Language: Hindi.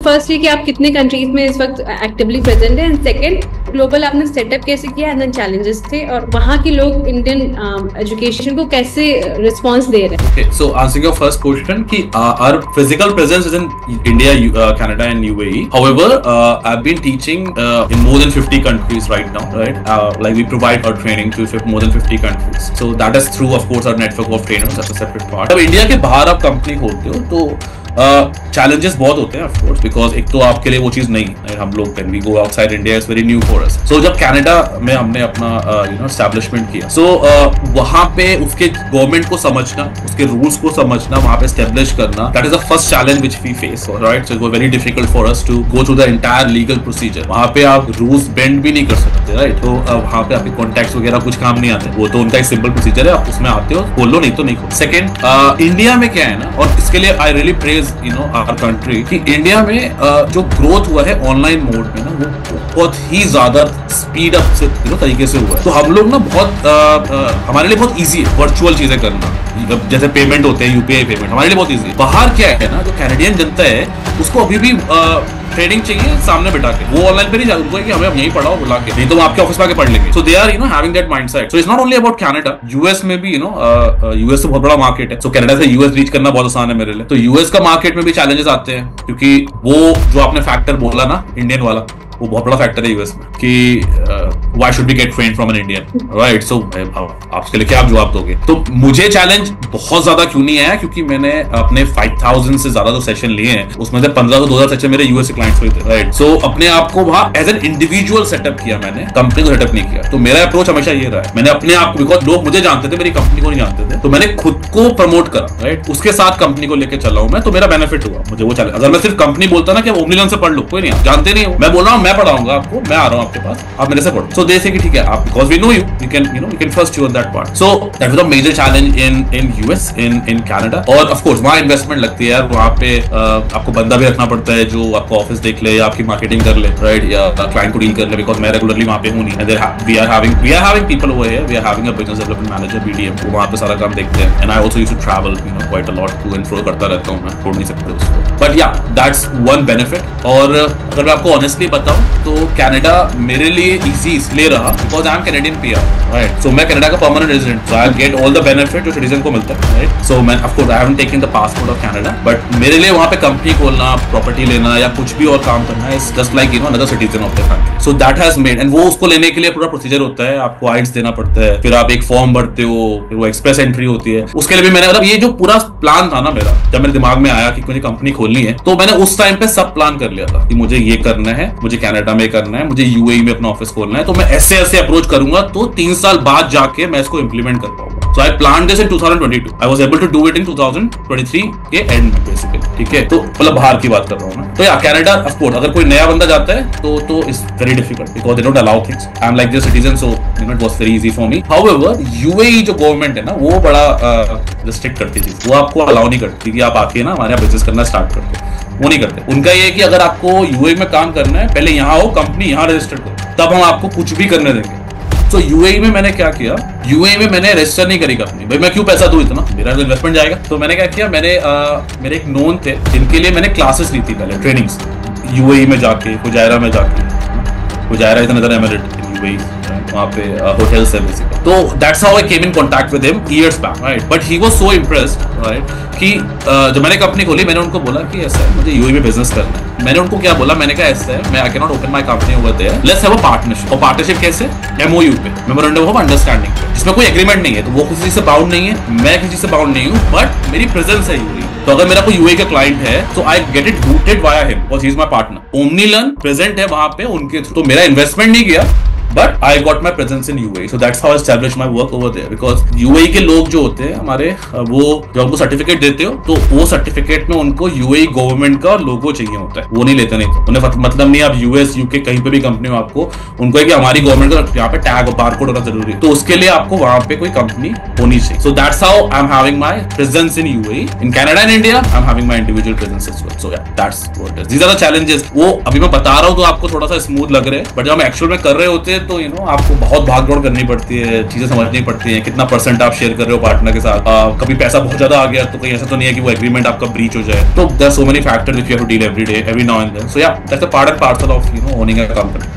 फर्स्ट ये कि आप कितने कंट्रीज में इस वक्त एक्टिवली प्रेजेंट है, एंड सेकंड ग्लोबल आपने सेटअप कैसे किया, एंड देन चैलेंजेस थे, और वहाँ के लोग इंडियन एजुकेशन को कैसे रिस्पॉन्स दे रहे हैं. So answering your first question, कि our physical presence is in India, Canada and UAE. However, I've been teaching in more than 50 countries right now, right? Like we provide our training to more than 50 countries. So that is through, of course, our network of trainers. That's a separate part. अब इंडिया के बाहर आप कंपनी खोलते हो तो चैलेंजेस बहुत होते हैं ऑफ कोर्स, बिकॉज एक तो आपके लिए वो चीज नहीं है. हम लोग when we go outside India is very new for us. So जब कनाडा में हमने अपना एस्टैब्लिशमेंट किया, सो वहां पे उसके गवर्नमेंट को समझना, उसके रूल्स को समझना, वहां पे एस्टैब्लिश करना, that is the first challenge which we face, right? So it was very difficult for us to go through the entire legal procedure. वहां पे आप रूल्स बेंड भी नहीं कर सकते, राइट? तो वहां पे आपके कॉन्टैक्ट्स वगैरह कुछ काम नहीं आते. वो तो उनका एक सिंपल प्रोसीजर है, आप उसमें आते हो, बोलो, नहीं तो नहीं खोलो. सेकंड, इंडिया में क्या है ना, और इसके लिए I really praise our country, कि इंडिया में जो ग्रोथ हुआ है ऑनलाइन मोड में ना, वो बहुत ही ज्यादा स्पीड अप से तरीके से हुआ है. तो हम लोग ना बहुत हमारे लिए बहुत इजी है वर्चुअल चीजें करना. जैसे पेमेंट होते हैं, यूपीआई पेमेंट हमारे लिए बहुत इजी है. बाहर क्या है ना, जो कैनेडियन जनता है उसको अभी भी ट्रेनिंग चाहिए सामने बिठा के. वो ऑनलाइन पे नहीं जाते, उनको कि हमें यहीं पढ़ाओ बुला के, नहीं तो वो आपके ऑफिस में आके पढ़ लेंगे. So they are having that mindset. So it's not only about Canada. US में भी यूएस तो बहुत बड़ा मार्केट है. सो कनाडा से यूएस रीच करना बहुत आसान है मेरे लिए. तो यूएस का मार्केट में भी चैलेंजेस आते हैं, क्योंकि वो जो आपने फैक्टर बोला ना, इंडियन वाला, वो बहुत बड़ा फैक्टर है यूएस में, कि why should we get trained from an Indian, right? So आपके लिए क्या आप जवाब दोगे? तो मुझे चैलेंज बहुत ज्यादा क्यों नहीं आया, क्योंकि मैंने अपने 5000 से ज्यादा जो सेशन लिए हैं, उसमें से 15 से 2000 सेशन मेरे यूएस क्लाइंट्स हुए थे, राइट? सो अपने आप को वहां एज एन इंडिविजुअल सेटअप किया मैंने, कंपनी को सेटअप नहीं किया. तो मेरा अप्रोच हमेशा ये रहा है, मैंने अपने आप को, बिकॉज लोग मुझे जानते थे, मेरी कंपनी को नहीं जानते थे, तो मैंने खुद को प्रमोट करा, राइट? उसके साथ कंपनी को लेकर चला हूं मैं, तो मेरा बेनिफिट हुआ मुझे वो चैलेंज. अगर मैं सिर्फ कंपनी बोलता ना कि ओमनीलन से पढ़ लो, कोई नहीं, जानते नहीं हो, मैं बोल रहा हूँ मैं पढ़ाऊंगा आपको, मैं आ रहा हूं आपके पास, आप मेरे से पढ़ो. सो दे से कि ठीक है, आप because we know you, we can trust you on that part. So that was a major challenge in US, in Canada. और ऑफ कोर्स वहां इन्वेस्टमेंट लगती है यार. वहां पे आपको बंदा भी रखना पड़ता है जो आपको ऑफिस देख ले, या आपकी मार्केटिंग कर ले, राइट? या क्लाइंट को डील कर ले, बिकॉज़ मैं रेगुलरली वहां पे हूं नहीं. We are having people over here. We are having a business development manager, BDM, वो वहां पे सारा काम देखते हैं. And I also used to travel quite a lot, to and fro करता रहता हूं मैं, छोड़ नहीं सकते उसको. बट या दैट्स वन बेनिफिट. और अगर मैं आपको ऑनेस्टली बताऊं तो कनाडा मेरे लिए इजी इसलिए रहा because I am Canadian PR, right? So मैं कनाडा का permanent resident, so I get all the benefit जो सिटीजन को मिलता है, राइट? सो मैं of course I haven't taken the passport of Canada, but मेरे लिए वहां पे कंपनी खोलना, प्रॉपर्टी लेना, या कुछ भी और काम करना is just like another citizen of the country. So that has made, and वो उसको लेने के लिए पूरा प्रोसीजर होता है, आपको आइट्स देना पड़ता है, फिर आप एक फॉर्म भरते हो, फिर वो एक्सप्रेस एंट्री होती है. उसके लिए भी मैंने, मतलब ये जो पूरा प्लान था ना मेरा, जब मेरे दिमाग में आया कि मुझे कंपनी खोलनी है, तो मैंने उस टाइम पे सब प्लान कर लिया था कि मुझे ये करना है, मुझे कनाडा में करना है, मुझे यूएई में अपना ऑफिस खोलना है, तो मैं ऐसे ऐसे अप्रोच करूंगा, तो 3 साल बाद जाके मैं इसको इंप्लीमेंट कर पाऊंगा. So I planned this in 2022. I was able to do it in 2023 के एंड में बेसिकली, ठीक है? तो मतलब बाहर की बात कर रहा हूँ मैं. तो या कनाडा ऑफ कोर्स अगर कोई नया बंदा जाता है तो it's very difficult because they don't allow things. I am like their citizen, so it was very easy for me. However UAE जो गवर्नमेंट है ना, वो बड़ा रिस्ट्रिक्ट करती थी, वो आपको अलाउ नहीं करती कि आप आके ना हमारे यहाँ बिजनेस करना स्टार्ट कर दो. वो नहीं करते. उनका ये है कि अगर आपको यूएई में काम करना है, पहले यहाँ हो, कंपनी यहाँ रजिस्टर करो, तब हम आपको कुछ भी करने देंगे. तो यूएई में मैंने क्या किया, यूएई में मैंने रजिस्टर नहीं करी कंपनी. भाई मैं क्यों पैसा दूं इतना, मेरा तो इन्वेस्टमेंट जाएगा. तो मैंने क्या किया, मेरे एक नोन थे जिनके लिए मैंने क्लासेस ली थी पहले, ट्रेनिंग्स, यूएई में जाके, फुजायरा में जाके. Fujairah is another emirate in UAE, वहाँ पे होटल सर्विस. तो that's how I came in contact with him years back, right? But he was so impressed, right, कि जब मैंने कंपनी खोली, मैंने उनको बोला कि ऐसा है, मुझे यूएई में बिजनेस करना है. मैंने उनको क्या बोला, मैंने कहा ऐसा है, मैं I can not open my company over there, let's have a partnership. और पार्टनरशिप कैसे? एमओयू पे, मेमोरेंडम ऑफ अंडरस्टैंडिंग पे, जिसमें कोई एग्रीमेंट नहीं है. तो वो किसी से बाउंड नहीं है, मैं किसी से बाउंड नहीं हूँ, बट मेरी प्रेजेंस है यूएई. तो अगर मेरा कोई यूएई का क्लाइंट है, तो I get it routed via him because he is my partner. ओमनीलन प्रेजेंट है वहां पे उनके थ्रू, तो मेरा इन्वेस्टमेंट नहीं किया, but I got my presence in UAE, so that's how I established my work over there. Because UAE के लोग जो होते हैं हमारे, वो जब उनको सर्टिफिकेट देते हो, तो वो सर्टिफिकेट में उनको UAE गवर्नमेंट का लोगो चाहिए होता है. वो नहीं लेते, नहीं तो उन्हें मतलब नहीं, आप यूएस यूके कहीं पे भी कंपनी हो, आपको उनको है कि हमारी गवर्नमेंट का यहाँ पे टैग और बारकोड होना जरूरी है. तो उसके लिए आपको वहां पे कोई कंपनी होनी चाहिए. So that's how I'm having my presence in UAE. In Canada and India, I'm having my individual presence as well. So yeah, that's what it is. These are the challenges. वो अभी मैं बता रहा हूँ तो आपको थोड़ा सा स्मूथ लग रहा है, बट जब हम एक्चुअल में कर रहे होते हैं तो आपको बहुत भागदौड़ करनी पड़ती है, चीजें समझनी पड़ती है, कितना % आप शेयर कर रहे हो पार्टनर के साथ। कभी पैसा बहुत ज्यादा आ गया तो कहीं ऐसा तो नहीं है कि वो एग्रीमेंट आपका ब्रीच हो जाए। तो there are so many factors which you have to deal every day, every now and then. So yeah that's a part and parcel of owning a company.